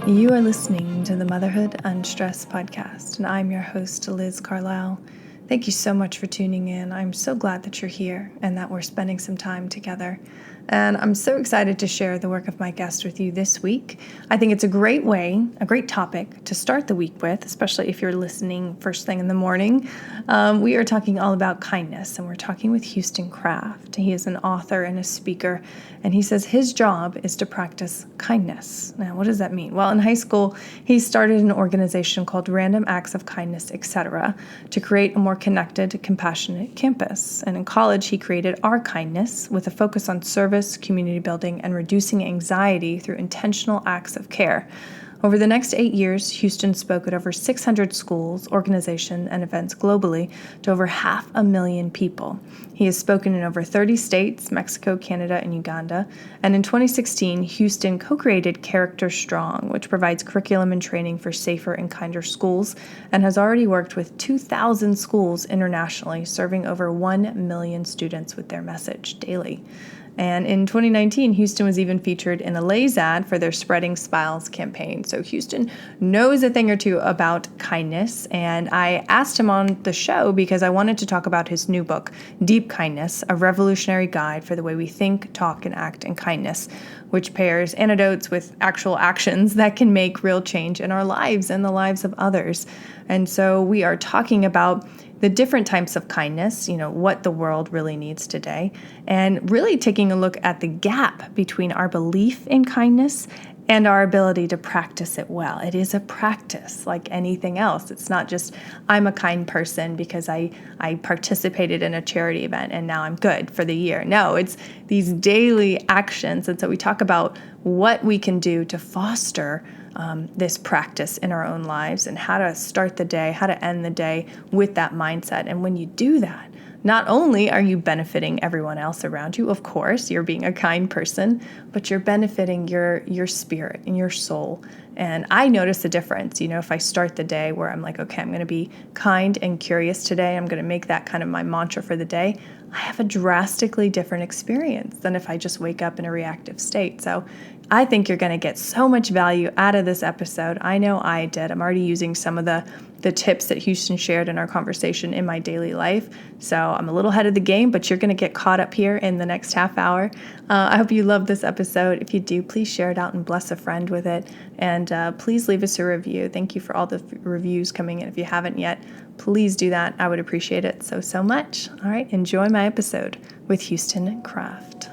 You are listening to the Motherhood Unstressed podcast, and I'm your host, Liz Carlisle. Thank you so much for tuning in. I'm so glad that you're here and that we're spending some time together. And I'm so excited to share the work of my guest with you this week. I think it's a great topic to start the week with, especially if you're listening first thing in the morning. We are talking all about kindness, and we're talking with Houston Kraft. He is an author and a speaker, and he says his job is to practice kindness. Now, what does that mean? Well, in high school, he started an organization called Random Acts of Kindness, etc., to create a more connected, compassionate campus. And in college, he created Our Kindness with a focus on service, community building, and reducing anxiety through intentional acts of care. Over the next 8 years, Houston spoke at over 600 schools, organizations, and events globally to over 500,000 people. He has spoken in over 30 states, Mexico, Canada, and Uganda. And in 2016, Houston co-created Character Strong, which provides curriculum and training for safer and kinder schools, and has already worked with 2,000 schools internationally, serving over 1 million students with their message daily. And in 2019, Houston was even featured in a Lay's ad for their Spreading Smiles campaign. So Houston knows a thing or two about kindness. And I asked him on the show because I wanted to talk about his new book, Deep Kindness, a revolutionary guide for the way we think, talk, and act in kindness, which pairs anecdotes with actual actions that can make real change in our lives and the lives of others. And so we are talking about the different types of kindness, what the world really needs today, and really taking a look at the gap between our belief in kindness and our ability to practice it well. It is a practice like anything else. It's not just, I'm a kind person because I participated in a charity event and now I'm good for the year. No, it's these daily actions. And so we talk about what we can do to foster this practice in our own lives and how to start the day, how to end the day with that mindset. And when you do that, not only are you benefiting everyone else around you, of course, you're being a kind person, but you're benefiting your spirit and your soul. And I notice a difference, if I start the day where I'm like, okay, I'm going to be kind and curious today, I'm going to make that kind of my mantra for the day, I have a drastically different experience than if I just wake up in a reactive state. So I think you're going to get so much value out of this episode. I know I did. I'm already using some of the tips that Houston shared in our conversation in my daily life. So I'm a little ahead of the game, but you're going to get caught up here in the next half hour. I hope you love this episode. If you do, please share it out and bless a friend with it. And please leave us a review. Thank you for all the reviews coming in. If you haven't yet, please do that. I would appreciate it so much. All right, enjoy my episode with Houston Kraft.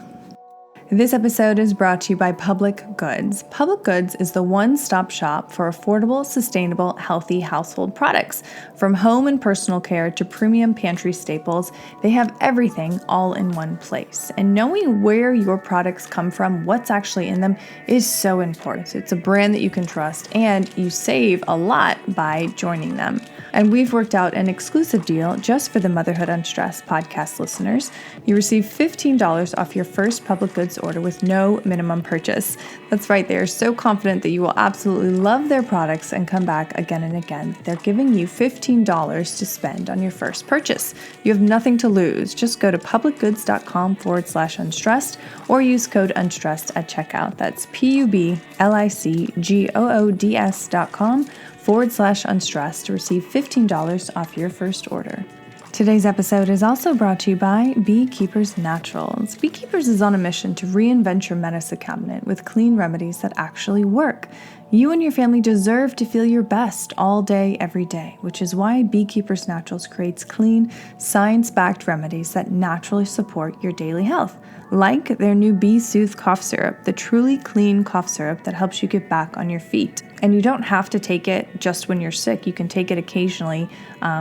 This episode is brought to you by Public Goods. Public Goods is the one-stop shop for affordable, sustainable, healthy household products. From home and personal care to premium pantry staples, they have everything all in one place. And knowing where your products come from, what's actually in them, is so important. It's a brand that you can trust, and you save a lot by joining them. And we've worked out an exclusive deal just for the Motherhood Unstressed podcast listeners. You receive $15 off your first Public Goods order with no minimum purchase. That's right, they are so confident that you will absolutely love their products and come back again and again. They're giving you $15 to spend on your first purchase. You have nothing to lose. Just go to publicgoods.com/unstressed or use code unstressed at checkout. That's publicgoods.com/unstressed to receive $15 off your first order. Today's episode is also brought to you by Beekeepers Naturals. Beekeepers is on a mission to reinvent your medicine cabinet with clean remedies that actually work. You and your family deserve to feel your best all day, every day, which is why Beekeepers Naturals creates clean, science-backed remedies that naturally support your daily health. Like their new Bee Soothe cough syrup, the truly clean cough syrup that helps you get back on your feet. And you don't have to take it just when you're sick. You can take it occasionally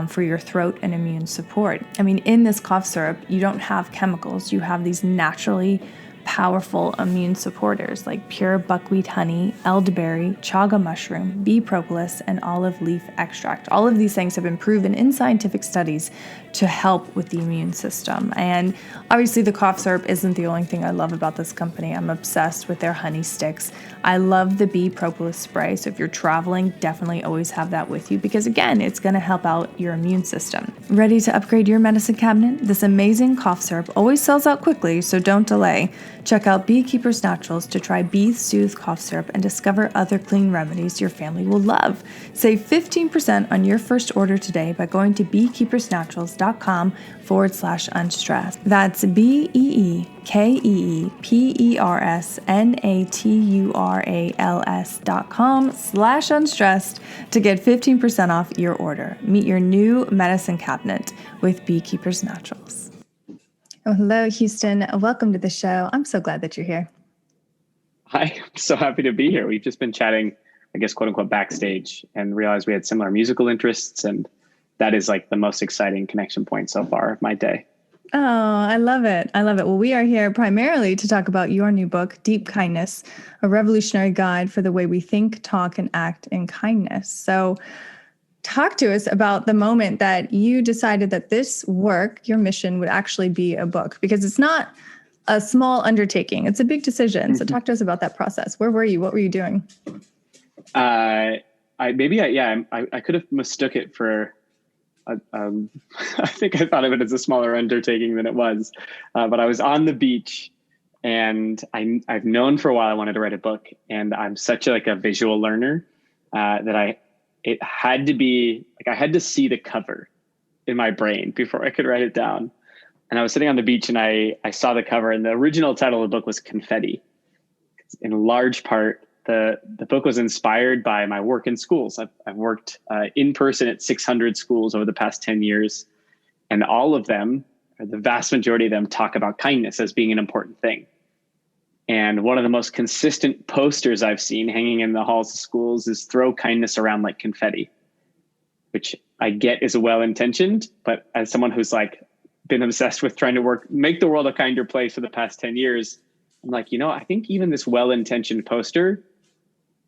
for your throat and immune support. I mean, in this cough syrup, you don't have chemicals. You have these naturally powerful immune supporters like pure buckwheat honey, elderberry, chaga mushroom, bee propolis, and olive leaf extract. All of these things have been proven in scientific studies to help with the immune system. And obviously the cough syrup isn't the only thing I love about this company. I'm obsessed with their honey sticks. I love the bee propolis spray. So if you're traveling, definitely always have that with you because again, it's going to help out your immune system. Ready to upgrade your medicine cabinet? This amazing cough syrup always sells out quickly, so don't delay. Check out Beekeeper's Naturals to try Bee Soothe Cough Syrup and discover other clean remedies your family will love. Save 15% on your first order today by going to beekeepersnaturals.com/unstressed. That's BeekeepersNaturals.com/unstressed to get 15% off your order. Meet your new medicine cabinet with Beekeeper's Naturals. Oh, hello, Houston. Welcome to the show. I'm so glad that you're here. Hi, I'm so happy to be here. We've just been chatting, I guess, quote unquote, backstage and realized we had similar musical interests. And that is like the most exciting connection point so far of my day. Oh, I love it. I love it. Well, we are here primarily to talk about your new book, Deep Kindness, a revolutionary guide for the way we think, talk, and act in kindness. So talk to us about the moment that you decided that this work, your mission, would actually be a book, because it's not a small undertaking. It's a big decision. So talk to us about that process. Where were you? What were you doing? I could have mistook it for, I think I thought of it as a smaller undertaking than it was. But I was on the beach, and I've known for a while I wanted to write a book, and I'm such a visual learner that it had to be like, I had to see the cover in my brain before I could write it down. And I was sitting on the beach, and I saw the cover, and the original title of the book was Confetti. In large part, the book was inspired by my work in schools. I've worked in person at 600 schools over the past 10 years. And all of them, or the vast majority of them, talk about kindness as being an important thing. And one of the most consistent posters I've seen hanging in the halls of schools is throw kindness around like confetti, which I get is well-intentioned, but as someone who's been obsessed with trying to make the world a kinder place for the past 10 years, I'm like, I think even this well-intentioned poster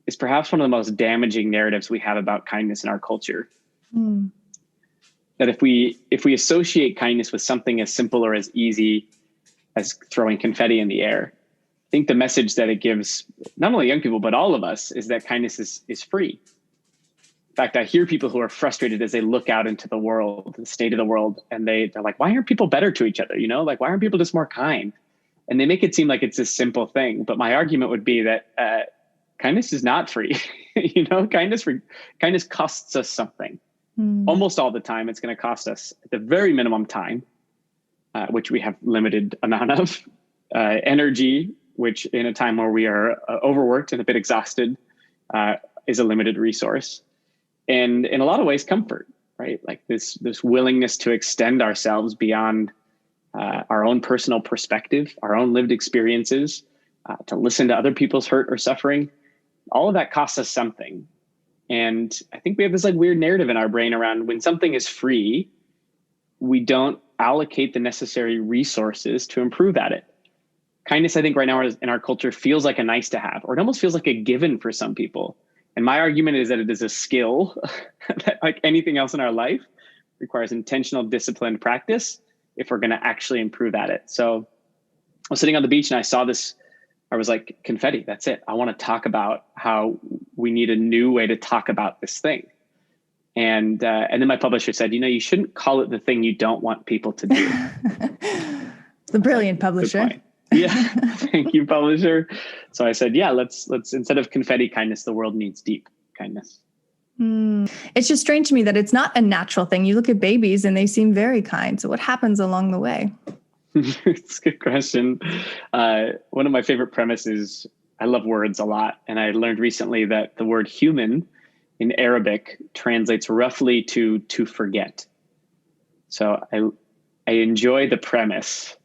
is perhaps one of the most damaging narratives we have about kindness in our culture. Mm. That if we associate kindness with something as simple or as easy as throwing confetti in the air, I think the message that it gives not only young people, but all of us, is that kindness is free. In fact, I hear people who are frustrated as they look out into the world, the state of the world, and they're like, why aren't people better to each other? Why aren't people just more kind? And they make it seem like it's a simple thing. But my argument would be that kindness is not free. Kindness costs us something. Almost all the time, it's going to cost us at the very minimum time, which we have limited amount of, energy, which in a time where we are overworked and a bit exhausted, is a limited resource. And in a lot of ways, comfort, right? Like this willingness to extend ourselves beyond our own personal perspective, our own lived experiences, to listen to other people's hurt or suffering. All of that costs us something. And I think we have this weird narrative in our brain around when something is free, we don't allocate the necessary resources to improve at it. Kindness, I think right now in our culture, feels like a nice to have, or it almost feels like a given for some people. And my argument is that it is a skill that, like anything else in our life, requires intentional, disciplined practice if we're going to actually improve at it. So I was sitting on the beach and I saw this. I was like, confetti, that's it. I want to talk about how we need a new way to talk about this thing. And then my publisher said, you shouldn't call it the thing you don't want people to do. The brilliant publisher. Yeah. Thank you, publisher. So I said, yeah, let's instead of confetti kindness, the world needs deep kindness. It's just strange to me that it's not a natural thing. You look at babies and they seem very kind. So what happens along the way? It's a good question. One of my favorite premises, I love words a lot. And I learned recently that the word human in Arabic translates roughly to forget. So I enjoy the premise,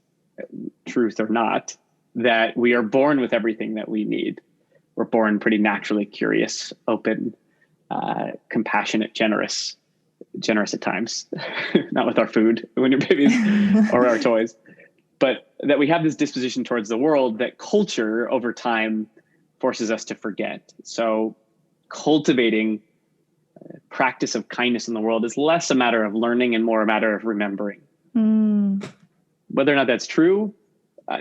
truth or not, that we are born with everything that we need. We're born pretty naturally curious, open, compassionate, generous at times, not with our food when you're babies or our toys, but that we have this disposition towards the world that culture over time forces us to forget. So cultivating practice of kindness in the world is less a matter of learning and more a matter of remembering. Whether or not that's true,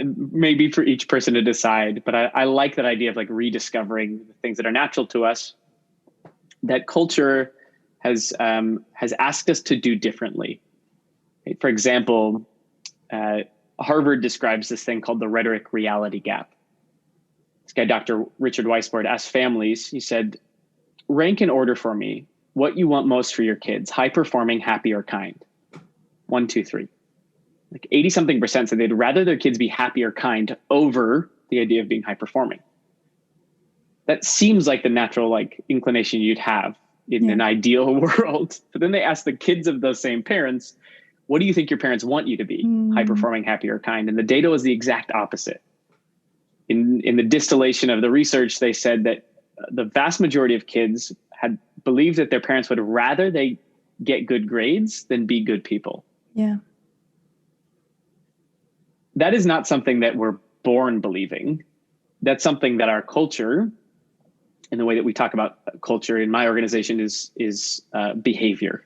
maybe for each person to decide, but I like that idea of rediscovering the things that are natural to us, that culture has asked us to do differently. For example, Harvard describes this thing called the rhetoric reality gap. This guy, Dr. Richard Weisbord, asked families, he said, rank in order for me what you want most for your kids: high performing, happy, or kind. 1, 2, 3. Like 80 something percent said they'd rather their kids be happy or kind over the idea of being high performing. That seems like the natural inclination you'd have in an ideal world. But then they asked the kids of those same parents, what do you think your parents want you to be? High performing, happy, or kind? And the data was the exact opposite. In the distillation of the research, they said that the vast majority of kids had believed that their parents would rather they get good grades than be good people. Yeah. That is not something that we're born believing. That's something that our culture, and the way that we talk about culture in my organization, is behavior,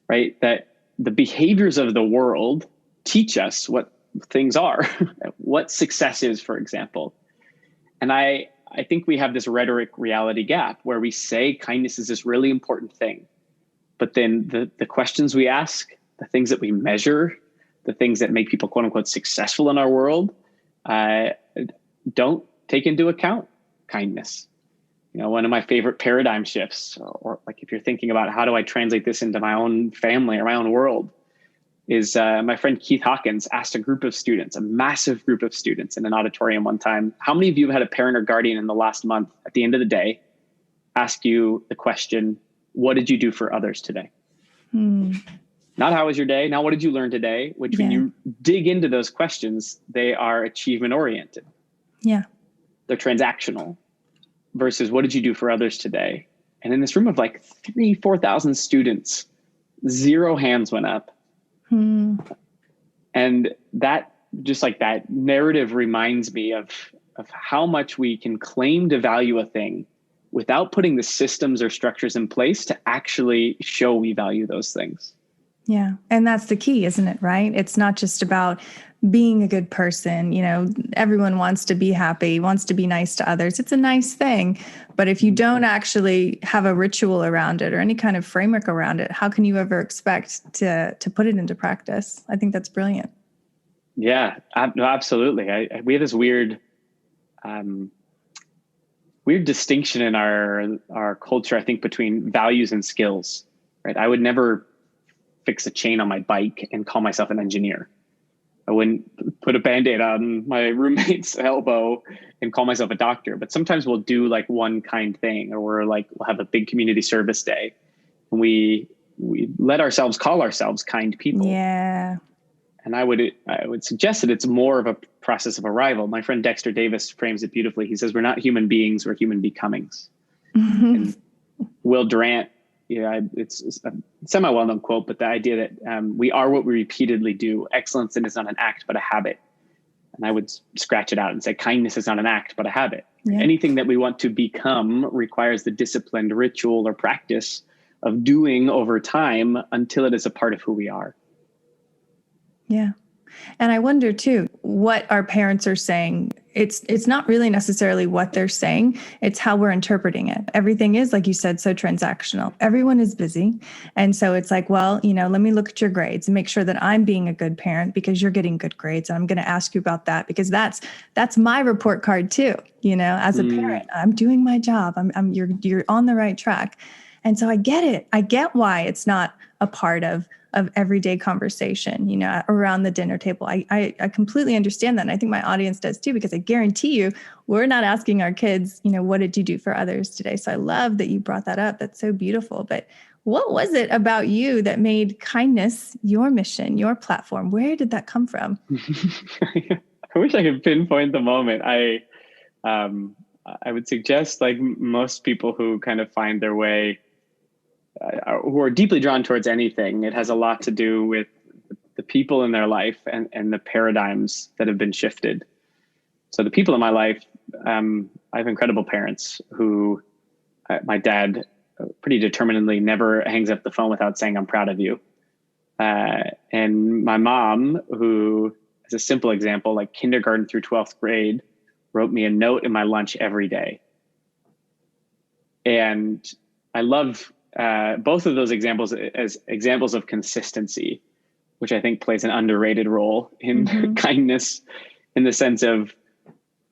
right? That the behaviors of the world teach us what things are, what success is, for example. And I think we have this rhetoric reality gap where we say kindness is this really important thing. But then the questions we ask, the things that we measure, the things that make people quote unquote successful in our world, don't take into account kindness. One of my favorite paradigm shifts, or if you're thinking about how do I translate this into my own family or my own world, is my friend Keith Hawkins asked a group of students, a massive group of students in an auditorium one time, how many of you have had a parent or guardian in the last month at the end of the day ask you the question, what did you do for others today? Not how was your day, not what did you learn today, which when you dig into those questions, they are achievement oriented. Yeah. They're transactional versus what did you do for others today? And in this room of 4,000 students, 0 hands went up. And that, just that narrative reminds me of how much we can claim to value a thing without putting the systems or structures in place to actually show we value those things. Yeah. And that's the key, isn't it? Right? It's not just about being a good person. Everyone wants to be happy, wants to be nice to others. It's a nice thing. But if you don't actually have a ritual around it or any kind of framework around it, how can you ever expect to put it into practice? I think that's brilliant. Yeah, absolutely. We have this weird distinction in our culture, I think, between values and skills, right? I would never fix a chain on my bike and call myself an engineer. I wouldn't put a Band-Aid on my roommate's elbow and call myself a doctor. But sometimes we'll do one kind thing, or we'll have a big community service day. And we let ourselves call ourselves kind people. Yeah. And I would suggest that it's more of a process of arrival. My friend Dexter Davis frames it beautifully. He says, we're not human beings, we're human becomings. And Will Durant, it's a semi-well-known quote, but the idea that we are what we repeatedly do. Excellence is not an act, but a habit. And I would scratch it out and say, kindness is not an act, but a habit. Yeah. Anything that we want to become requires the disciplined ritual or practice of doing over time until it is a part of who we are. Yeah. And I wonder too, what our parents are saying. It's not really necessarily what they're saying. It's how we're interpreting it. Everything is, like you said, so transactional. Everyone is busy. And so it's let me look at your grades and make sure that I'm being a good parent because you're getting good grades. And I'm going to ask you about that because that's my report card too. As a parent, I'm doing my job. You're on the right track. And so I get it. I get why it's not a part of everyday conversation, around the dinner table. I completely understand that. And I think my audience does too, because I guarantee you, we're not asking our kids, what did you do for others today? So I love that you brought that up. That's so beautiful. But what was it about you that made kindness your mission, your platform? Where did that come from? I wish I could pinpoint the moment. I would suggest, most people who kind of find their way, who are deeply drawn towards anything, it has a lot to do with the people in their life and the paradigms that have been shifted. So the people in my life, I have incredible parents who, my dad pretty determinedly never hangs up the phone without saying, I'm proud of you. And my mom, who, as a simple example, kindergarten through 12th grade, wrote me a note in my lunch every day. And I love both of those examples as examples of consistency, which I think plays an underrated role in kindness, in the sense of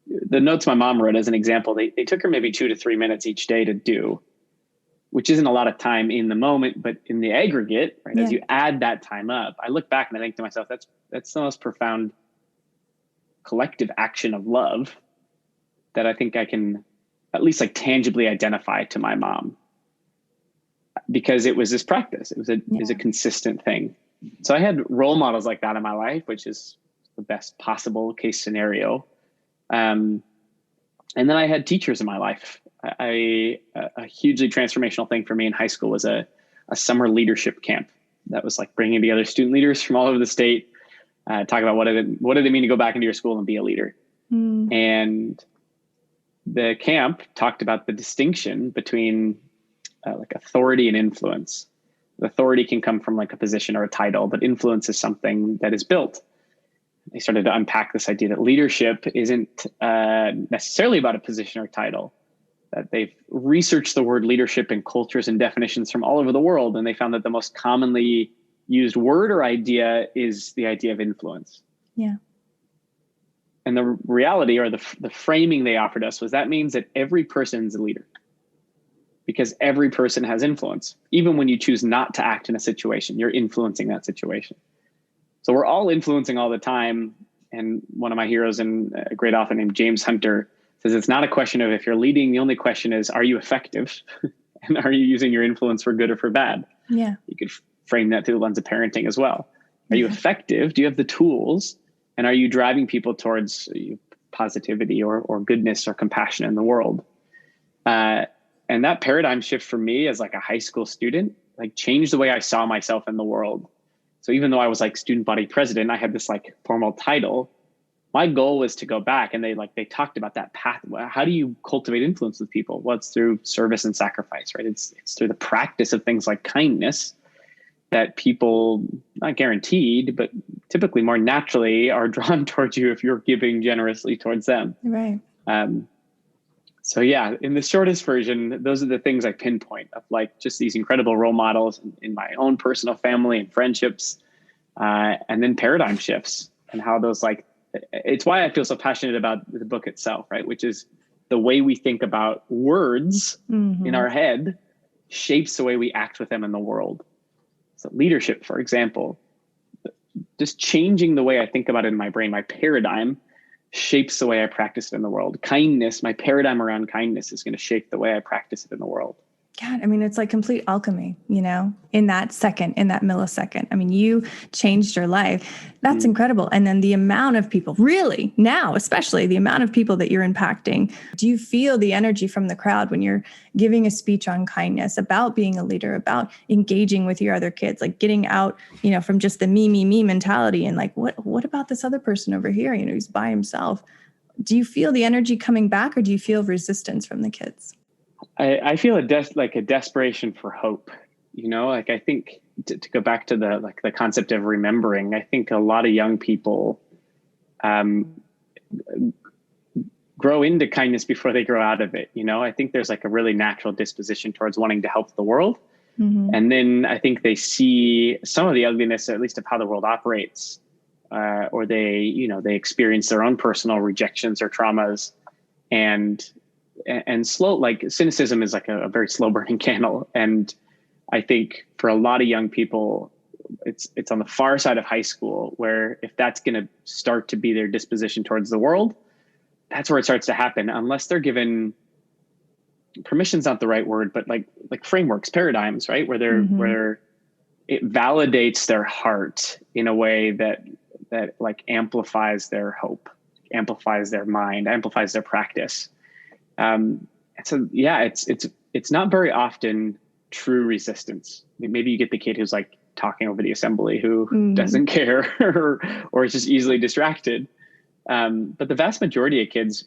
the notes my mom wrote as an example. They took her maybe 2 to 3 minutes each day to do, which isn't a lot of time in the moment, but in the aggregate, right? As you add that time up, I look back and I think to myself, that's the most profound collective action of love that I think I can at least like tangibly identify to my mom, because it was this practice. It was a consistent thing. So I had role models like that in my life, which is the best possible case scenario. And then I had teachers in my life. A hugely transformational thing for me in high school was a summer leadership camp that was like bringing together student leaders from all over the state, talk about what did it mean to go back into your school and be a leader. And the camp talked about the distinction between like authority and influence. Authority can come from like a position or a title, but influence is something that is built. They started to unpack this idea that leadership isn't necessarily about a position or title, that they've researched the word leadership in cultures and definitions from all over the world. And they found that the most commonly used word or idea is the idea of influence. Yeah. And the reality, or the framing they offered us, was that means that every person's a leader, because every person has influence. Even when you choose not to act in a situation, you're influencing that situation. So we're all influencing all the time. And one of my heroes, and a great author named James Hunter, says it's not a question of if you're leading. The only question is, are you effective? And are you using your influence for good or for bad? Yeah. You could frame that through the lens of parenting as well. Are you effective? Do you have the tools? And are you driving people towards positivity or goodness or compassion in the world? And that paradigm shift for me as like a high school student, like changed the way I saw myself in the world. So even though I was like student body president, I had this like formal title. My goal was to go back, and they talked about that path. How do you cultivate influence with people? Well, it's through service and sacrifice, right? It's through the practice of things like kindness that people, not guaranteed, but typically more naturally are drawn towards you if you're giving generously towards them. Right. So yeah, in the shortest version, those are the things I pinpoint of like just these incredible role models in my own personal family and friendships, and then paradigm shifts and how those like, it's why I feel so passionate about the book itself, right? Which is the way we think about words in our head shapes the way we act with them in the world. So leadership, for example, just changing the way I think about it in my brain, my paradigm shapes the way I practice it in the world. Kindness, my paradigm around kindness is going to shape the way I practice it in the world. God, I mean, it's like complete alchemy, you know, in that second, in that millisecond. I mean, you changed your life. That's incredible. And then the amount of people, really now, especially the amount of people that you're impacting. Do you feel the energy from the crowd when you're giving a speech on kindness, about being a leader, about engaging with your other kids, like getting out, you know, from just the me mentality and like, what about this other person over here? You know, he's by himself. Do you feel the energy coming back, or do you feel resistance from the kids? I feel a desperation for hope, you know, like I think to go back to the concept of remembering, I think a lot of young people grow into kindness before they grow out of it. You know, I think there's like a really natural disposition towards wanting to help the world. And then I think they see some of the ugliness, at least of how the world operates, or they experience their own personal rejections or traumas, and slow, like cynicism is like a very slow burning candle. And I think for a lot of young people, it's on the far side of high school, where if that's going to start to be their disposition towards the world, that's where it starts to happen, unless they're given permission's not the right word, but like frameworks, paradigms, right? Where it validates their heart in a way that like amplifies their hope, amplifies their mind, amplifies their practice. So yeah, it's not very often true resistance. Maybe you get the kid who's like talking over the assembly who doesn't care or is just easily distracted. But the vast majority of kids,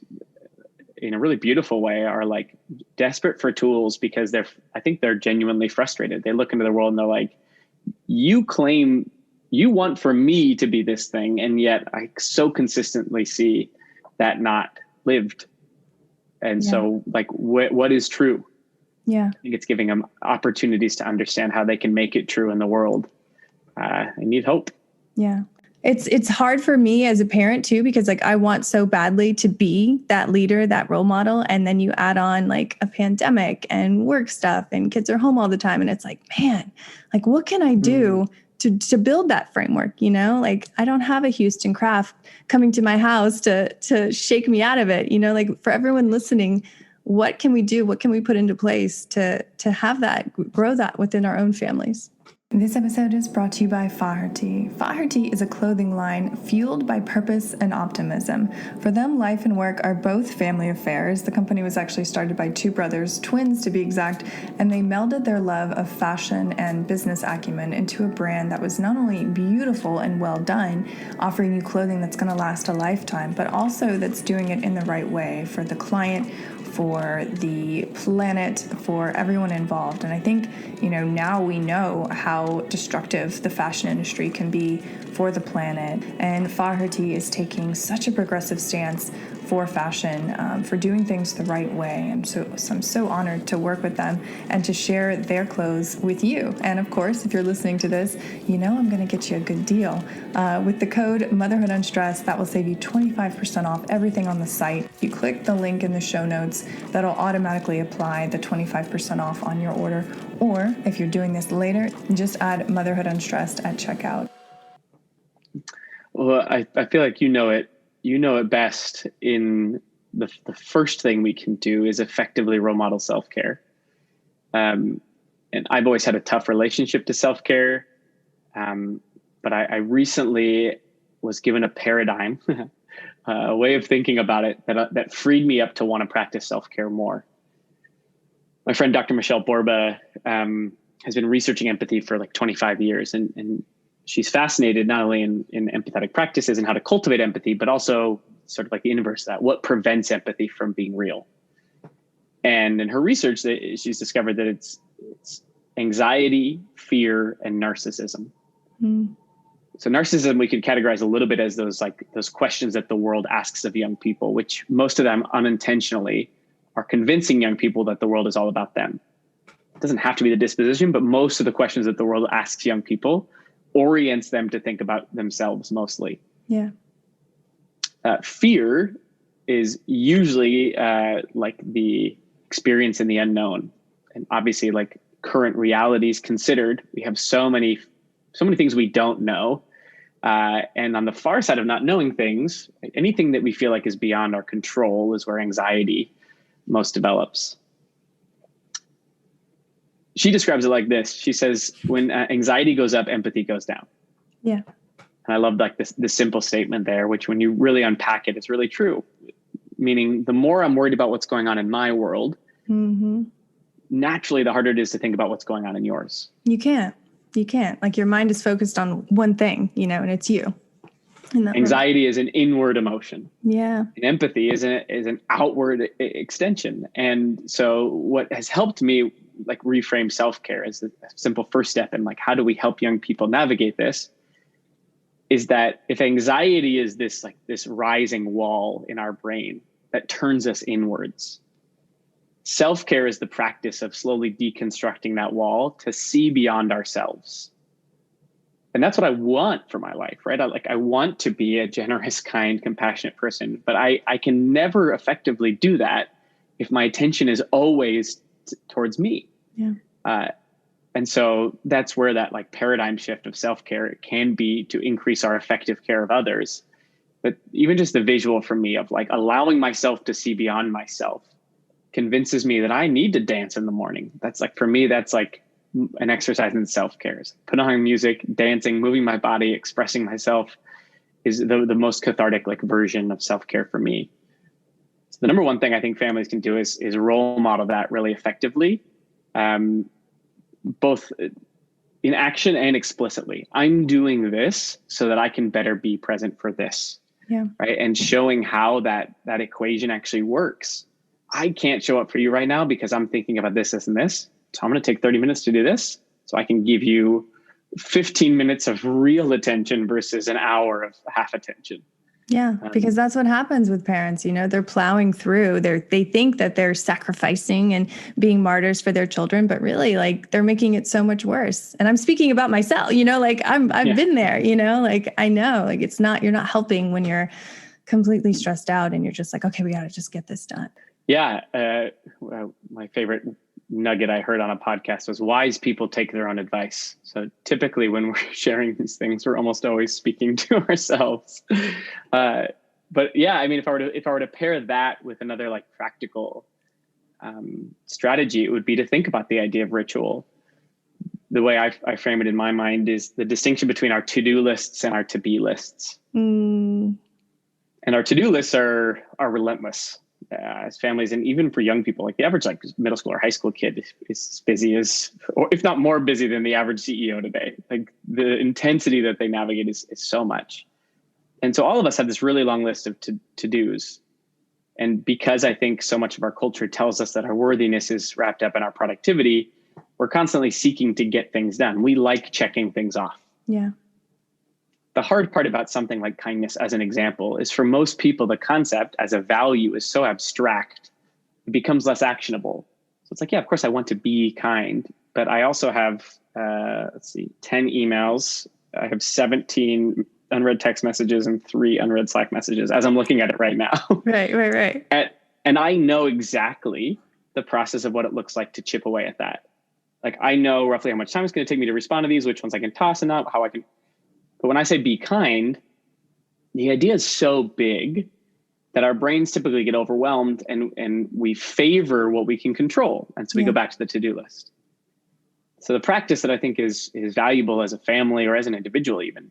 in a really beautiful way, are like desperate for tools because I think they're genuinely frustrated. They look into the world and they're like, you claim you want for me to be this thing, and yet I so consistently see that not lived. And so like, what is true? Yeah. I think it's giving them opportunities to understand how they can make it true in the world. They need hope. Yeah. It's hard for me as a parent too, because like I want so badly to be that leader, that role model. And then you add on like a pandemic and work stuff and kids are home all the time. And it's like, man, like what can I do to build that framework? You know, like I don't have a Houston Kraft coming to my house to shake me out of it. You know, like for everyone listening, what can we do? What can we put into place to have that, grow that within our own families? This episode is brought to you by Farhati. Farhati is a clothing line fueled by purpose and optimism. For them, life and work are both family affairs. The company was actually started by two brothers, twins to be exact, and they melded their love of fashion and business acumen into a brand that was not only beautiful and well done, offering you clothing that's going to last a lifetime, but also that's doing it in the right way for the client, for the planet, for everyone involved. And I think, you know, now we know how destructive the fashion industry can be for the planet. And Farhati is taking such a progressive stance for fashion, for doing things the right way. And so I'm so honored to work with them and to share their clothes with you. And of course, if you're listening to this, you know I'm going to get you a good deal. With the code Motherhood Unstressed, that will save you 25% off everything on the site. You click the link in the show notes, that'll automatically apply the 25% off on your order. Or if you're doing this later, just add Motherhood Unstressed at checkout. Well, I feel like you know it best. In the first thing we can do is effectively role model self-care. And I've always had a tough relationship to self-care. But I recently was given a paradigm, a way of thinking about it that freed me up to want to practice self-care more. My friend, Dr. Michelle Borba, has been researching empathy for like 25 years. And she's fascinated not only in empathetic practices and how to cultivate empathy, but also sort of like the inverse of that, what prevents empathy from being real. And in her research, she's discovered that it's anxiety, fear, and narcissism. So narcissism, we could categorize a little bit as those questions that the world asks of young people, which most of them unintentionally are convincing young people that the world is all about them. It doesn't have to be the disposition, but most of the questions that the world asks young people orients them to think about themselves mostly. Yeah. Fear is usually like the experience in the unknown. And obviously, like current realities considered, we have so many things we don't know. And on the far side of not knowing things, anything that we feel like is beyond our control is where anxiety most develops. She describes it like this. She says, when anxiety goes up, empathy goes down. Yeah. And I love like this simple statement there, which when you really unpack it, it's really true. Meaning the more I'm worried about what's going on in my world, naturally, the harder it is to think about what's going on in yours. You can't. Like your mind is focused on one thing, you know, and it's you. Anxiety is an inward emotion. Yeah. And empathy is an outward extension. And so what has helped me like reframe self-care as a simple first step in like, how do we help young people navigate this? Is that if anxiety is this rising wall in our brain that turns us inwards, self-care is the practice of slowly deconstructing that wall to see beyond ourselves. And that's what I want for my life, right? I want to be a generous, kind, compassionate person, but I can never effectively do that if my attention is always towards me. Yeah. And so that's where that like paradigm shift of self-care can be to increase our effective care of others. But even just the visual for me of like allowing myself to see beyond myself convinces me that I need to dance in the morning. That's like, for me, that's like an exercise in self-care. Put on music, dancing, moving my body, expressing myself is the most cathartic like version of self-care for me. So the number one thing I think families can do is role model that really effectively. Both in action and explicitly. I'm doing this so that I can better be present for this. Yeah. Right. And showing how that equation actually works. I can't show up for you right now because I'm thinking about this, and this. So I'm going to take 30 minutes to do this so I can give you 15 minutes of real attention versus an hour of half attention. Yeah, because that's what happens with parents. They're plowing through. They think that they're sacrificing and being martyrs for their children, but really, like, they're making it so much worse. And I'm speaking about myself. Like I've been there. Like I know, like you're not helping when you're completely stressed out and you're just like, okay, we got to just get this done. Yeah, my favorite nugget I heard on a podcast was wise people take their own advice. So typically when we're sharing these things, we're almost always speaking to ourselves. But yeah, I mean, if I were to pair that with another like practical strategy, it would be to think about the idea of ritual. The way I frame it in my mind is the distinction between our to-do lists and our to-be lists. And our to-do lists are relentless. As families, and even for young people, like the average like middle school or high school kid is as busy as, or if not more busy than the average CEO today. Like the intensity that they navigate is so much. And so all of us have this really long list of to-dos. And because I think so much of our culture tells us that our worthiness is wrapped up in our productivity, we're constantly seeking to get things done. We like checking things off. Yeah. The hard part about something like kindness, as an example, is for most people, the concept as a value is so abstract, it becomes less actionable. So it's like, yeah, of course I want to be kind, but I also have, 10 emails. I have 17 unread text messages and 3 unread Slack messages as I'm looking at it right now. Right. And I know exactly the process of what it looks like to chip away at that. Like I know roughly how much time it's going to take me to respond to these, which ones I can toss and not, how I can. But when I say be kind, the idea is so big that our brains typically get overwhelmed and we favor what we can control. And so we go back to the to-do list. So the practice that I think is valuable as a family or as an individual even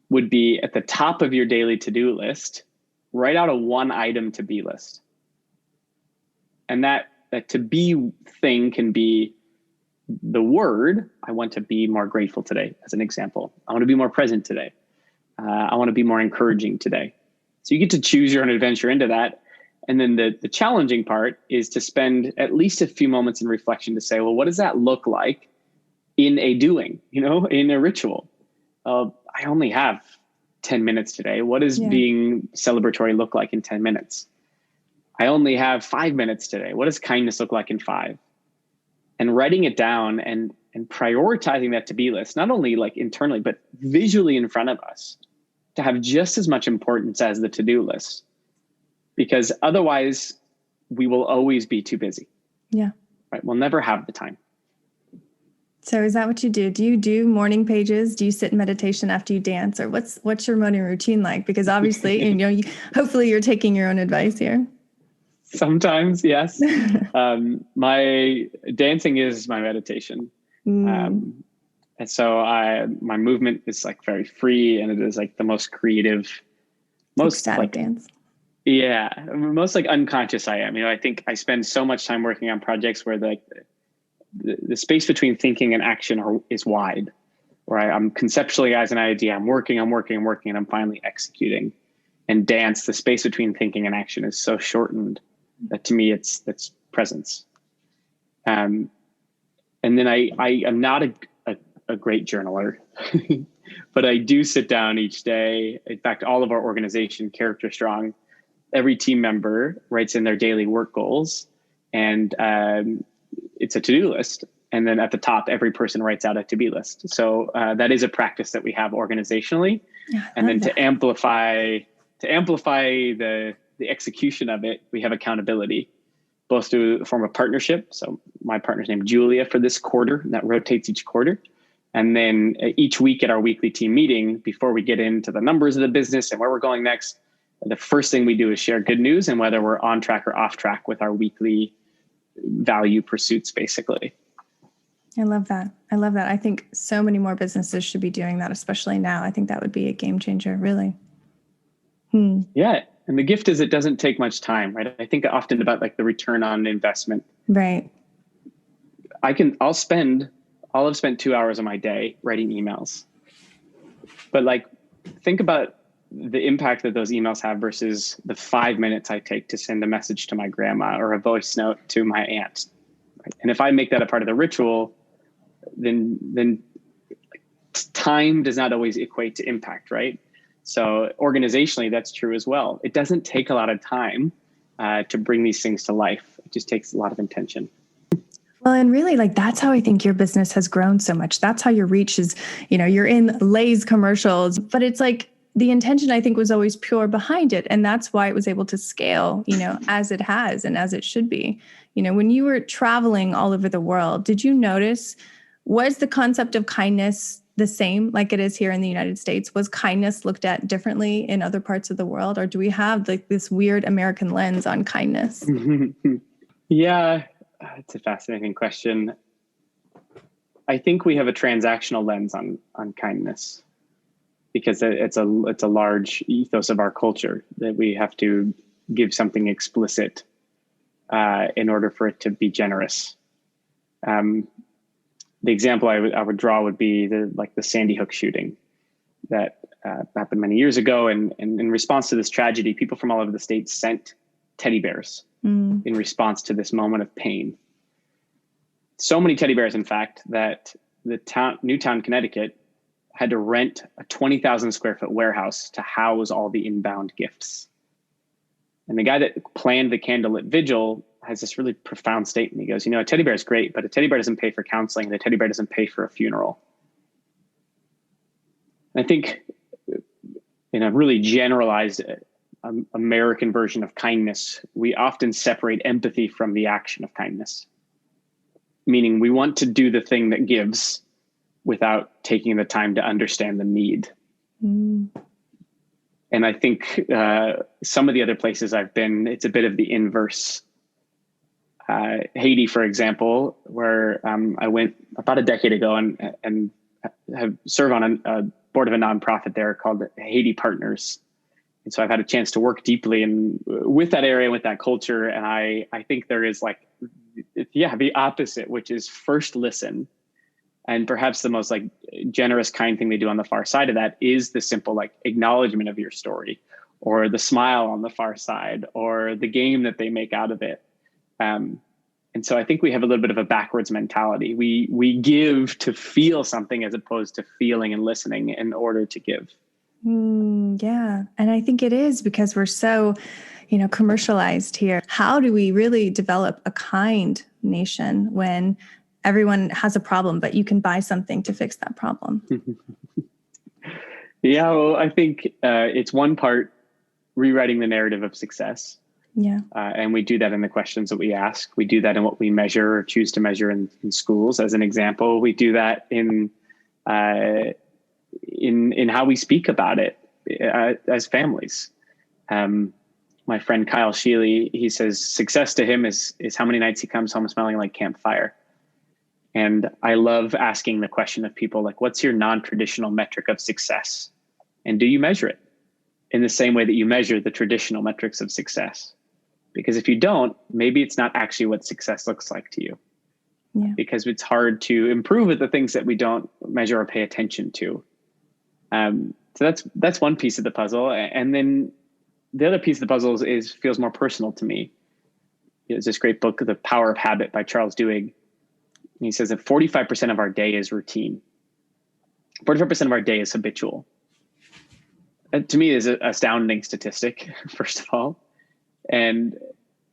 would be at the top of your daily to-do list, write out a 1-item to-be list. And that to-be thing can be the word, I want to be more grateful today, as an example. I want to be more present today. I want to be more encouraging today. So you get to choose your own adventure into that. And then the challenging part is to spend at least a few moments in reflection to say, well, what does that look like in a doing, in a ritual? I only have 10 minutes today. What does being celebratory look like in 10 minutes? I only have 5 minutes today. What does kindness look like in 5? And writing it down and prioritizing that to-be list, not only like internally, but visually in front of us, to have just as much importance as the to-do list. Because otherwise, we will always be too busy. Yeah. Right? We'll never have the time. So is that what you do? Do you do morning pages? Do you sit in meditation after you dance? Or what's your morning routine like? Because obviously, hopefully you're taking your own advice here. Sometimes, yes. My dancing is my meditation. And so my movement is like very free, and it is like the most creative, most ecstatic dance. Yeah, most like unconscious I am. I think I spend so much time working on projects where the space between thinking and action is wide, where I'm conceptualizing an idea, I'm working, and I'm finally executing. And dance, the space between thinking and action is so shortened that to me it's presence. And then I am not a great journaler, but I do sit down each day. In fact, all of our organization, Character Strong, every team member writes in their daily work goals, and it's a to-do list. And then at the top, every person writes out a to-be list. So that is a practice that we have organizationally. And then to amplify the execution of it, we have accountability, both through a form of partnership. So my partner's named Julia for this quarter, and that rotates each quarter. And then each week at our weekly team meeting, before we get into the numbers of the business and where we're going next, the first thing we do is share good news and whether we're on track or off track with our weekly value pursuits, basically. I love that. I think so many more businesses should be doing that, especially now. I think that would be a game changer, really. Yeah. And the gift is it doesn't take much time, right? I think often about like the return on investment. Right. I'll have spent 2 hours of my day writing emails. But like, think about the impact that those emails have versus the 5 minutes I take to send a message to my grandma or a voice note to my aunt. Right? And if I make that a part of the ritual, then time does not always equate to impact, right? So organizationally, that's true as well. It doesn't take a lot of time to bring these things to life. It just takes a lot of intention. Well, and really, like, that's how I think your business has grown so much. That's how your reach is, you're in Lay's commercials, but it's like the intention, I think, was always pure behind it. And that's why it was able to scale, as it has and as it should be. When you were traveling all over the world, did you notice, was the concept of kindness the same like it is here in the United States? Was kindness looked at differently in other parts of the world? Or do we have like this weird American lens on kindness? Yeah. It's a fascinating question. I think we have a transactional lens on kindness because it's a large ethos of our culture that we have to give something explicit in order for it to be generous. The example I would draw would be the Sandy Hook shooting that happened many years ago, and in response to this tragedy, people from all over the state sent teddy bears in response to this moment of pain. So many teddy bears, in fact, that Newtown, Connecticut, had to rent a 20,000 square foot warehouse to house all the inbound gifts. And the guy that planned the candlelit vigil has this really profound statement. He goes, a teddy bear is great, but a teddy bear doesn't pay for counseling, and a teddy bear doesn't pay for a funeral. And I think in a really generalized American version of kindness, we often separate empathy from the action of kindness. Meaning we want to do the thing that gives without taking the time to understand the need. And I think some of the other places I've been, it's a bit of the inverse. Haiti, for example, where I went about a decade ago and have served on a board of a nonprofit there called Haiti Partners. And so I've had a chance to work deeply with that area, with that culture. And I think there is the opposite, which is first listen. And perhaps the most generous, kind thing they do on the far side of that is the simple acknowledgement of your story, or the smile on the far side, or the game that they make out of it. And so I think we have a little bit of a backwards mentality. We give to feel something as opposed to feeling and listening in order to give. Yeah. And I think it is because we're so, commercialized here. How do we really develop a kind nation when everyone has a problem, but you can buy something to fix that problem? Yeah, well, I think it's one part rewriting the narrative of success. Yeah. And we do that in the questions that we ask. We do that in what we measure or choose to measure in schools. As an example, we do that in how we speak about it as families. My friend Kyle Sheely, he says success to him is how many nights he comes home smelling like campfire. And I love asking the question of people what's your non-traditional metric of success? And do you measure it in the same way that you measure the traditional metrics of success? Because if you don't, maybe it's not actually what success looks like to you. Yeah. Because it's hard to improve at the things that we don't measure or pay attention to. So that's one piece of the puzzle. And then the other piece of the puzzle feels more personal to me. There's this great book, The Power of Habit by Charles Duhigg. And he says that 45% of our day is routine. 45% of our day is habitual. That, to me, is an astounding statistic, first of all. And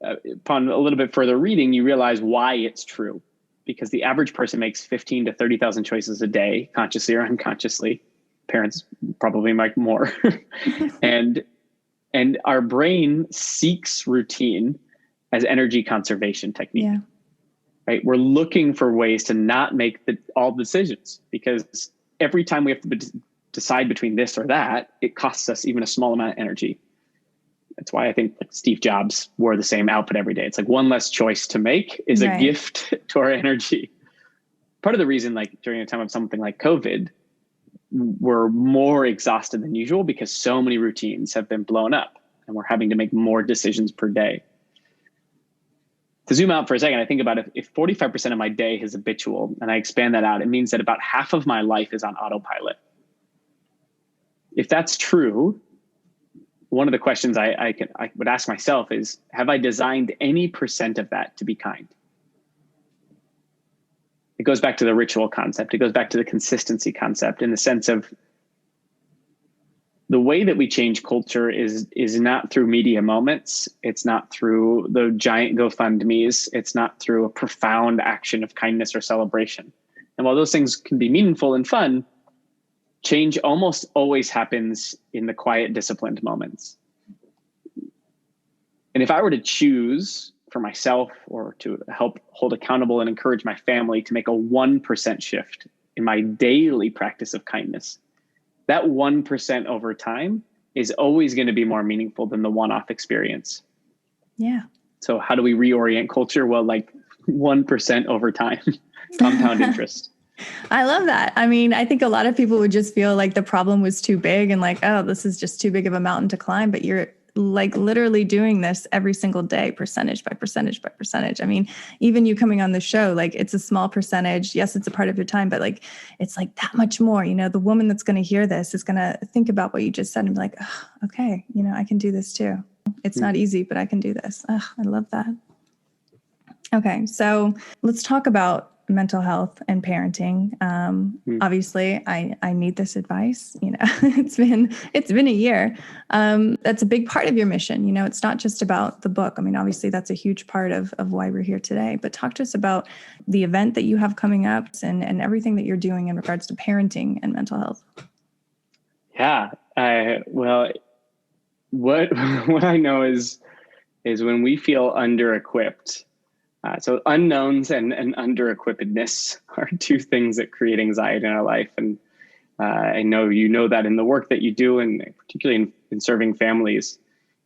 upon a little bit further reading, you realize why it's true. Because the average person makes 15 to 30,000 choices a day, consciously or unconsciously. Parents probably make more. And our brain seeks routine as energy conservation technique. Yeah. Right? We're looking for ways to not make all decisions, because every time we have to decide between this or that, it costs us even a small amount of energy. That's why I think Steve Jobs wore the same outfit every day. It's one less choice to make is a gift to our energy. Part of the reason, during a time of something like COVID, we're more exhausted than usual because so many routines have been blown up and we're having to make more decisions per day. To zoom out for a second, I think about if 45% of my day is habitual and I expand that out, it means that about half of my life is on autopilot. If that's true, one of the questions I would ask myself is, have I designed any percent of that to be kind? It goes back to the ritual concept. It goes back to the consistency concept in the sense of the way that we change culture is not through media moments. It's not through the giant GoFundMes. It's not through a profound action of kindness or celebration. And while those things can be meaningful and fun, change almost always happens in the quiet, disciplined moments. And if I were to choose for myself or to help hold accountable and encourage my family to make a 1% shift in my daily practice of kindness, that 1% over time is always going to be more meaningful than the one-off experience. Yeah. So how do we reorient culture? Well, like 1% over time, compound interest. I love that. I mean, I think a lot of people would just feel like the problem was too big and like, oh, this is just too big of a mountain to climb. But you're like literally doing this every single day, percentage by percentage by percentage. I mean, even you coming on the show, like it's a small percentage. Yes, it's a part of your time, but like, it's like that much more, the woman that's going to hear this is going to think about what you just said and be like, oh, okay, I can do this too. It's not easy, but I can do this. Oh, I love that. Okay. So let's talk about mental health and parenting. Obviously I need this advice. It's been a year. That's a big part of your mission. It's not just about the book. I mean, obviously that's a huge part of why we're here today, but talk to us about the event that you have coming up and everything that you're doing in regards to parenting and mental health. Yeah. Well, what I know is when we feel under-equipped, so unknowns and under-equippedness are two things that create anxiety in our life. And I know that in the work that you do, and particularly in serving families.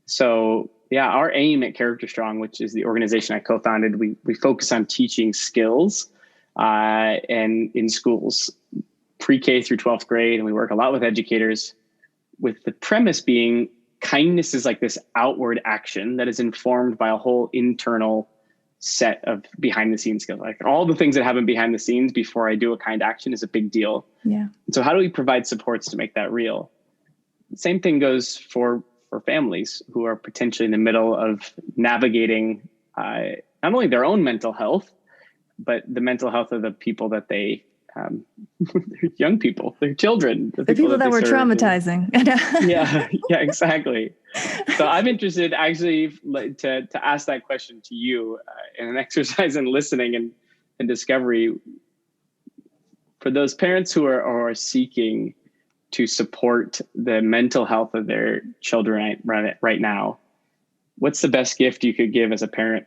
So yeah, our aim at Character Strong, which is the organization I co-founded, we focus on teaching skills and in schools, pre-K through 12th grade. And we work a lot with educators, with the premise being kindness is like this outward action that is informed by a whole internal set of behind the scenes skills. Like all the things that happen behind the scenes before I do a kind action is a big deal. Yeah. And so how do we provide supports to make that real? Same thing goes for families who are potentially in the middle of navigating not only their own mental health, but the mental health of the people that they they're young people, they're children, the people that were traumatizing. yeah, exactly. So I'm interested actually to ask that question to you in an exercise in listening and discovery. For those parents who are seeking to support the mental health of their children right now, what's the best gift you could give as a parent?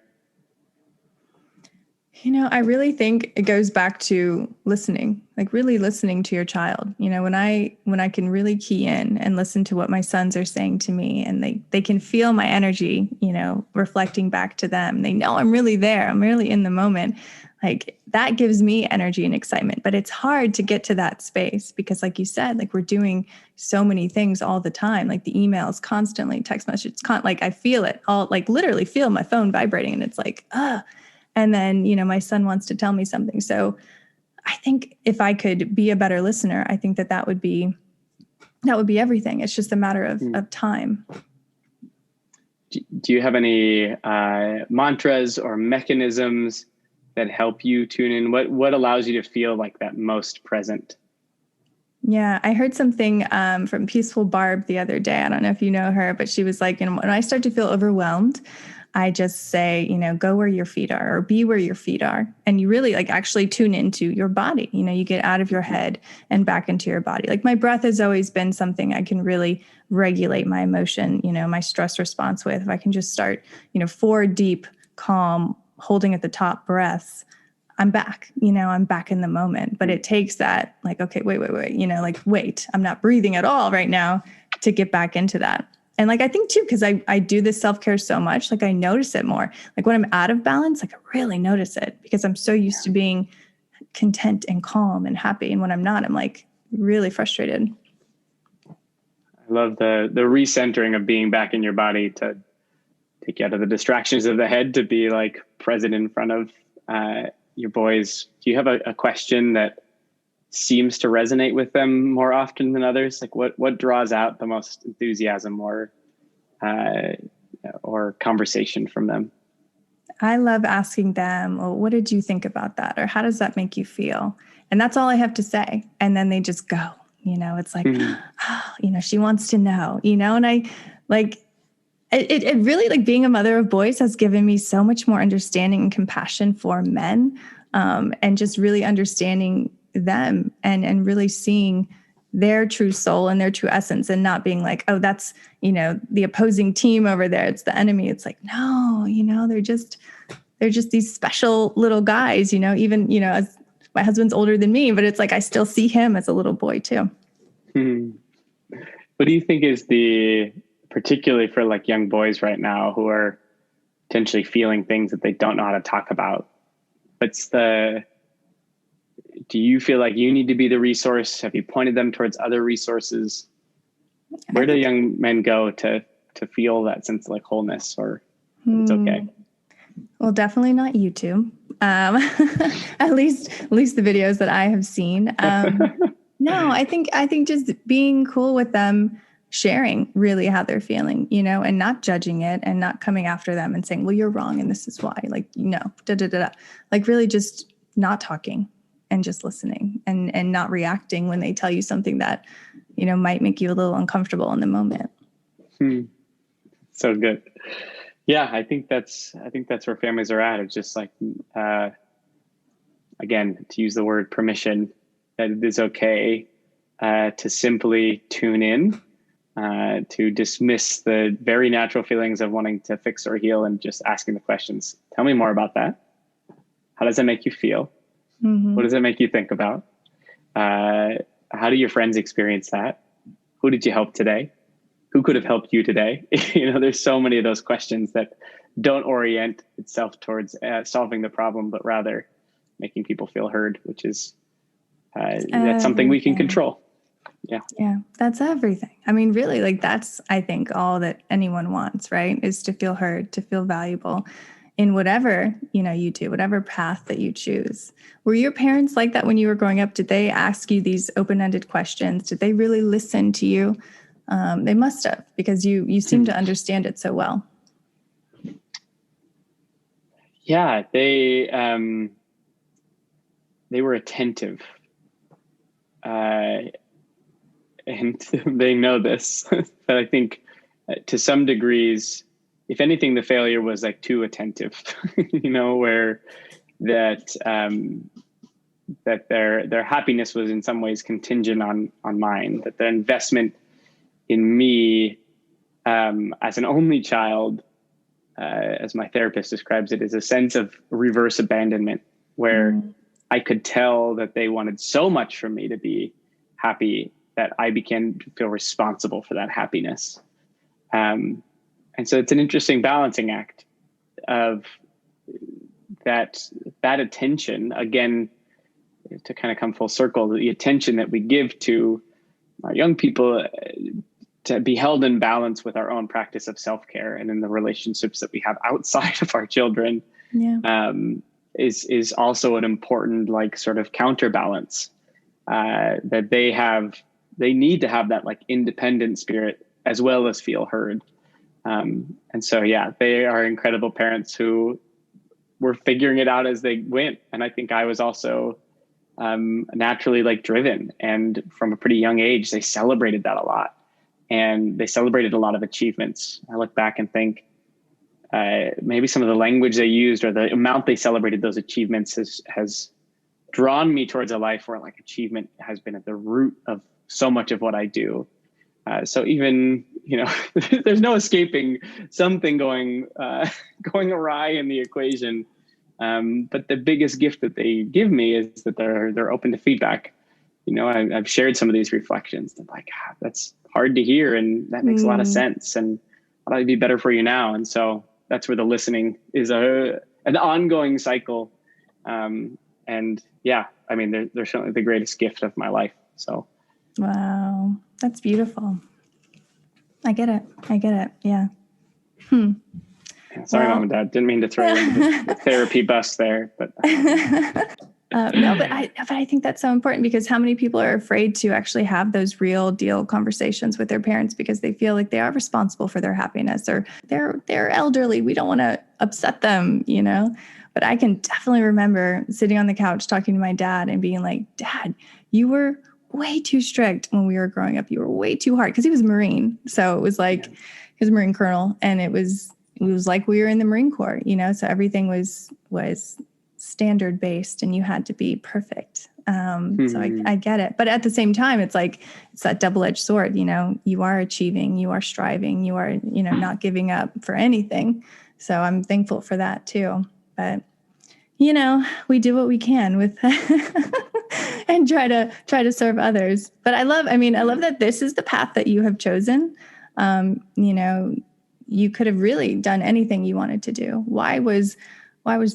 I really think it goes back to listening, like really listening to your child. When I can really key in and listen to what my sons are saying to me, and they can feel my energy, reflecting back to them. They know I'm really there. I'm really in the moment. Like that gives me energy and excitement, but it's hard to get to that space because like you said, like we're doing so many things all the time, like the emails constantly, text messages, like I feel it all, like literally feel my phone vibrating and it's like, and then, my son wants to tell me something. So I think if I could be a better listener, I think that would be everything. It's just a matter of time. Do you have any mantras or mechanisms that help you tune in? What allows you to feel like that most present? Yeah, I heard something from Peaceful Barb the other day. I don't know if you know her, but she was like, when I start to feel overwhelmed, I just say, go where your feet are or be where your feet are. And you really like actually tune into your body. You get out of your head and back into your body. Like my breath has always been something I can really regulate my emotion, my stress response with. If I can just start, 4 deep, calm, holding at the top breaths, I'm back, I'm back in the moment. But it takes that like, okay, wait, I'm not breathing at all right now to get back into that. And like, I think too, because I do this self-care so much, like I notice it more. Like when I'm out of balance, like I really notice it because I'm so used to being content and calm and happy. And when I'm not, I'm like really frustrated. I love the recentering of being back in your body to take you out of the distractions of the head to be like present in front of your boys. Do you have a question that seems to resonate with them more often than others? Like what draws out the most enthusiasm or conversation from them? I love asking them, well, what did you think about that? Or how does that make you feel? And that's all I have to say. And then they just go, It's like, oh, she wants to know, and I like, it really, like, being a mother of boys has given me so much more understanding and compassion for men, and just really understanding them and really seeing their true soul and their true essence, and not being like, oh, that's, the opposing team over there, it's the enemy. It's like, no, they're just these special little guys, even, as my husband's older than me, but it's like, I still see him as a little boy too. What do you think is particularly for like young boys right now who are potentially feeling things that they don't know how to talk about? Do you feel like you need to be the resource? Have you pointed them towards other resources? Where do young men go to feel that sense of like wholeness, or it's okay? Well, definitely not YouTube. At least the videos that I have seen. No, I think just being cool with them, sharing really how they're feeling, and not judging it and not coming after them and saying, well, you're wrong and this is why, like, like really just not talking and just listening and not reacting when they tell you something that, might make you a little uncomfortable in the moment. So good. Yeah, I think that's where families are at. It's just like, again, to use the word permission, that it is okay to simply tune in, to dismiss the very natural feelings of wanting to fix or heal, and just asking the questions. Tell me more about that. How does that make you feel? What does it make you think about? How do your friends experience that? Who did you help today? Who could have helped you today? There's so many of those questions that don't orient itself towards solving the problem, but rather making people feel heard, which is that's something we can control. Yeah, that's everything. I mean, really, like, that's, I think, all that anyone wants, right? Is to feel heard, to feel valuable in whatever, you do, whatever path that you choose. Were your parents like that when you were growing up? Did they ask you these open-ended questions? Did they really listen to you? They must have, because you seem to understand it so well. Yeah, they were attentive. And they know this, but I think to some degrees, if anything, the failure was like too attentive, where that their happiness was in some ways contingent on mine, that the investment in me as an only child, as my therapist describes it, is a sense of reverse abandonment, where I could tell that they wanted so much from me to be happy that I began to feel responsible for that happiness. And so it's an interesting balancing act of that attention, again, to kind of come full circle, the attention that we give to our young people to be held in balance with our own practice of self-care and in the relationships that we have outside of our children, is also an important, like, sort of counterbalance, that they need to have that, like, independent spirit as well as feel heard. And so, yeah, they are incredible parents who were figuring it out as they went. And I think I was also naturally, like, driven, and from a pretty young age, they celebrated that a lot, and they celebrated a lot of achievements. I look back and think maybe some of the language they used or the amount they celebrated those achievements has drawn me towards a life where, like, achievement has been at the root of so much of what I do. So even, there's no escaping something going awry in the equation. But the biggest gift that they give me is that they're open to feedback. I've shared some of these reflections. They're like, that's hard to hear, and that makes a lot of sense, and how do I be better for you now? And so that's where the listening is an ongoing cycle. And yeah, I mean, they're certainly the greatest gift of my life. So. Wow. That's beautiful. I get it. Yeah. Sorry, Mom and Dad. Didn't mean to throw you into the therapy bus there, but. No, but I think that's so important, because how many people are afraid to actually have those real deal conversations with their parents because they feel like they are responsible for their happiness, or they're elderly. We don't want to upset them, But I can definitely remember sitting on the couch talking to my dad and being like, Dad, you were way too strict when we were growing up. You were way too hard, because he was a Marine. So it was like, he was a Marine colonel, and it was like we were in the Marine Corps, so everything was standard based, and you had to be perfect. So I get it. But at the same time, it's like, it's that double-edged sword, you are achieving, you are striving, you are, not giving up for anything. So I'm thankful for that too. But, we do what we can with and try to serve others. But I love that this is the path that you have chosen. You could have really done anything you wanted to do. Why was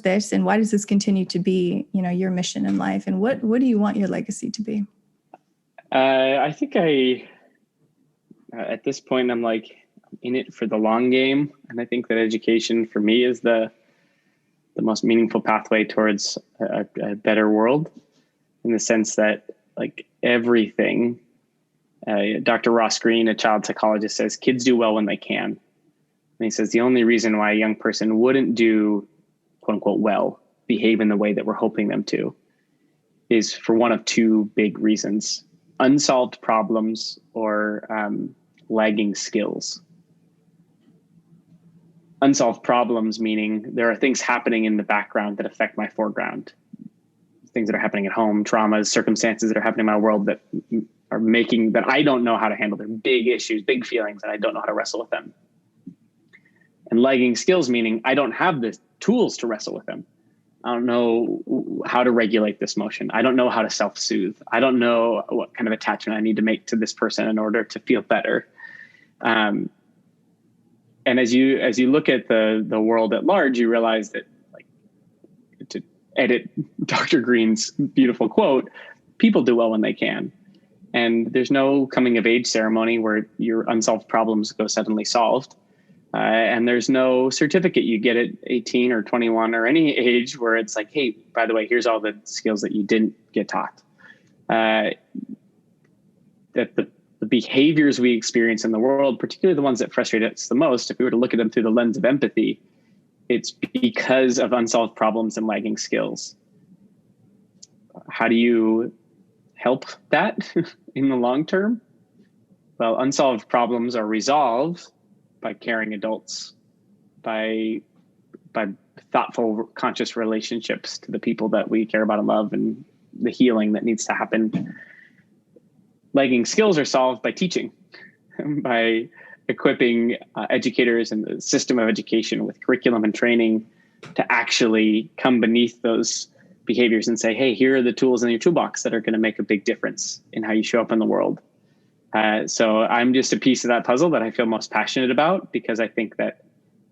this, and why does this continue to be, your mission in life? And what do you want your legacy to be? I think at this point, I'm like in it for the long game. And I think that education for me is the most meaningful pathway towards a better world, in the sense that, like, everything, Dr. Ross Greene, a child psychologist, says kids do well when they can. And he says the only reason why a young person wouldn't do, quote unquote, well, behave in the way that we're hoping them to, is for one of two big reasons: unsolved problems or lagging skills. Unsolved problems meaning there are things happening in the background that affect my foreground. Things that are happening at home, traumas, circumstances that are happening in my world that are making that I don't know how to handle. They're big issues, big feelings, and I don't know how to wrestle with them. And lagging skills meaning I don't have the tools to wrestle with them. I don't know how to regulate this motion. I don't know how to self-soothe. I don't know what kind of attachment I need to make to this person in order to feel better. And as you look at the world at large, you realize that, like, to edit Dr. Green's beautiful quote, people do well when they can. And there's no coming of age ceremony where your unsolved problems go suddenly solved. And there's no certificate you get at 18 or 21 or any age where it's like, hey, by the way, here's all the skills that you didn't get taught. That the behaviors we experience in the world, particularly the ones that frustrate us the most, if we were to look at them through the lens of empathy, it's because of unsolved problems and lagging skills. How do you help that in the long term? Well, unsolved problems are resolved by caring adults, by thoughtful, conscious relationships to the people that we care about and love, and the healing that needs to happen. Lagging skills are solved by teaching, by equipping educators and the system of education with curriculum and training to actually come beneath those behaviors and say, hey, here are the tools in your toolbox that are going to make a big difference in how you show up in the world. So I'm just a piece of that puzzle that I feel most passionate about, because I think that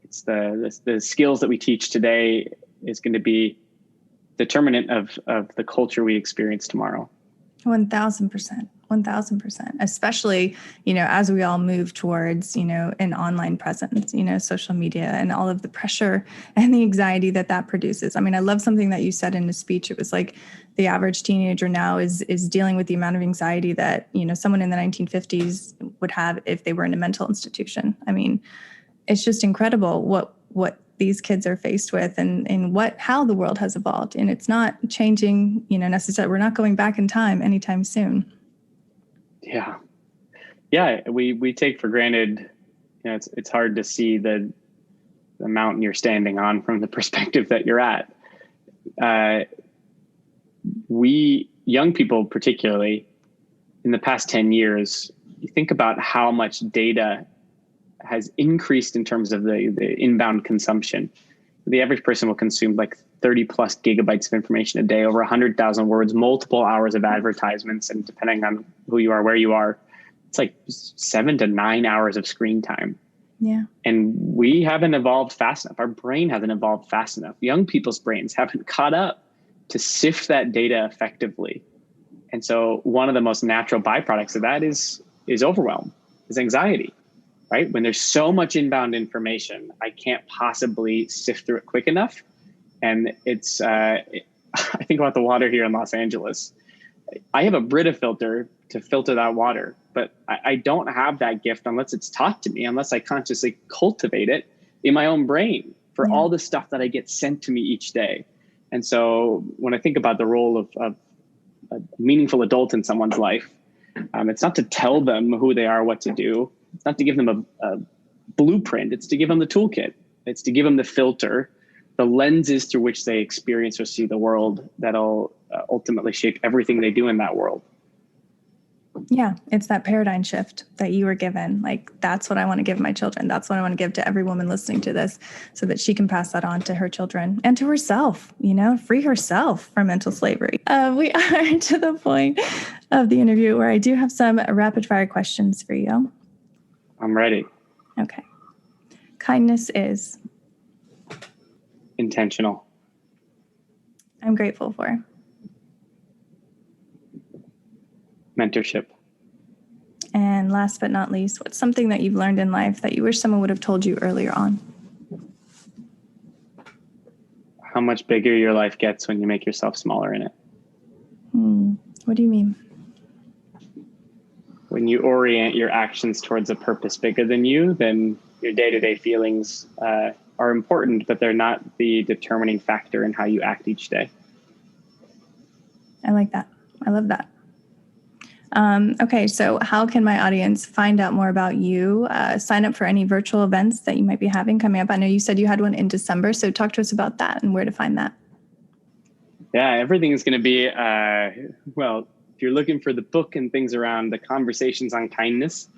it's the skills that we teach today is going to be determinant of the culture we experience tomorrow. 1,000%. 1,000%, especially, as we all move towards, an online presence, social media, and all of the pressure and the anxiety that produces. I mean, I love something that you said in a speech. It was like the average teenager now is dealing with the amount of anxiety that, someone in the 1950s would have if they were in a mental institution. I mean, it's just incredible what these kids are faced with, and how the world has evolved. And it's not changing, necessarily. We're not going back in time anytime soon. Yeah. We take for granted, it's hard to see the mountain you're standing on from the perspective that you're at. We young people, particularly in the past 10 years, you think about how much data has increased in terms of the inbound consumption. The average person will consume like 30 plus gigabytes of information a day, over 100,000 words, multiple hours of advertisements. And depending on who you are, where you are, it's like 7 to 9 hours of screen time. Yeah. And we haven't evolved fast enough. Our brain hasn't evolved fast enough. Young people's brains haven't caught up to sift that data effectively. And so one of the most natural byproducts of that is overwhelm, is anxiety. Right? When there's so much inbound information, I can't possibly sift through it quick enough. And it's, I think about the water here in Los Angeles. I have a Brita filter to filter that water, but I don't have that gift unless it's taught to me, unless I consciously cultivate it in my own brain for all the stuff that I get sent to me each day. And so when I think about the role of a meaningful adult in someone's life. It's not to tell them who they are, what to do. It's not to give them a blueprint. It's to give them the toolkit. It's to give them the filter, the lenses through which they experience or see the world that'll ultimately shape everything they do in that world. Yeah, it's that paradigm shift that you were given. Like, that's what I want to give my children. That's what I want to give to every woman listening to this, so that she can pass that on to her children and to herself, free herself from mental slavery. We are to the point of the interview where I do have some rapid fire questions for you. I'm ready. Okay. Kindness is? Intentional. I'm grateful for? Mentorship. And last but not least, what's something that you've learned in life that you wish someone would have told you earlier on? How much bigger your life gets when you make yourself smaller in it. What do you mean? When you orient your actions towards a purpose bigger than you, then your day-to-day feelings are important, but they're not the determining factor in how you act each day. I like that. I love that. Okay, so how can my audience find out more about you? Sign up for any virtual events that you might be having coming up. I know you said you had one in December, so talk to us about that and where to find that. Yeah, everything is going to be, if you're looking for the book and things around the conversations on kindness,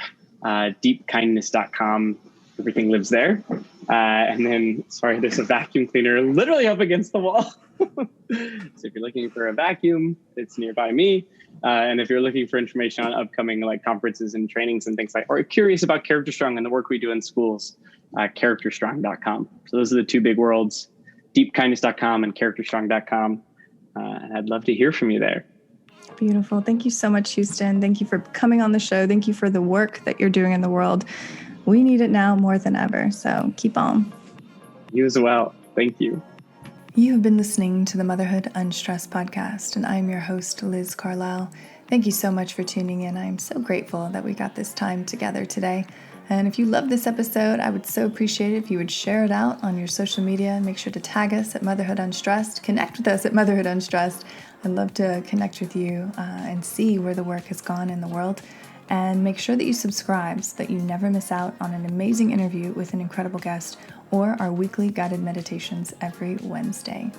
deepkindness.com, everything lives there. And then, sorry, there's a vacuum cleaner literally up against the wall. So if you're looking for a vacuum, it's nearby me. And if you're looking for information on upcoming conferences and trainings and things or curious about Character Strong and the work we do in schools, characterstrong.com. So those are the two big worlds, deepkindness.com and characterstrong.com. And I'd love to hear from you there. Beautiful. Thank you so much, Houston. Thank you for coming on the show. Thank you for the work that you're doing in the world. We need it now more than ever. So keep on. You as well. Thank you. You have been listening to the Motherhood Unstressed podcast, and I'm your host, Liz Carlisle. Thank you so much for tuning in. I'm so grateful that we got this time together today. And if you love this episode, I would so appreciate it if you would share it out on your social media and make sure to tag us at Motherhood Unstressed. Connect with us at Motherhood Unstressed. I'd love to connect with you and see where the work has gone in the world. And make sure that you subscribe so that you never miss out on an amazing interview with an incredible guest or our weekly guided meditations every Wednesday.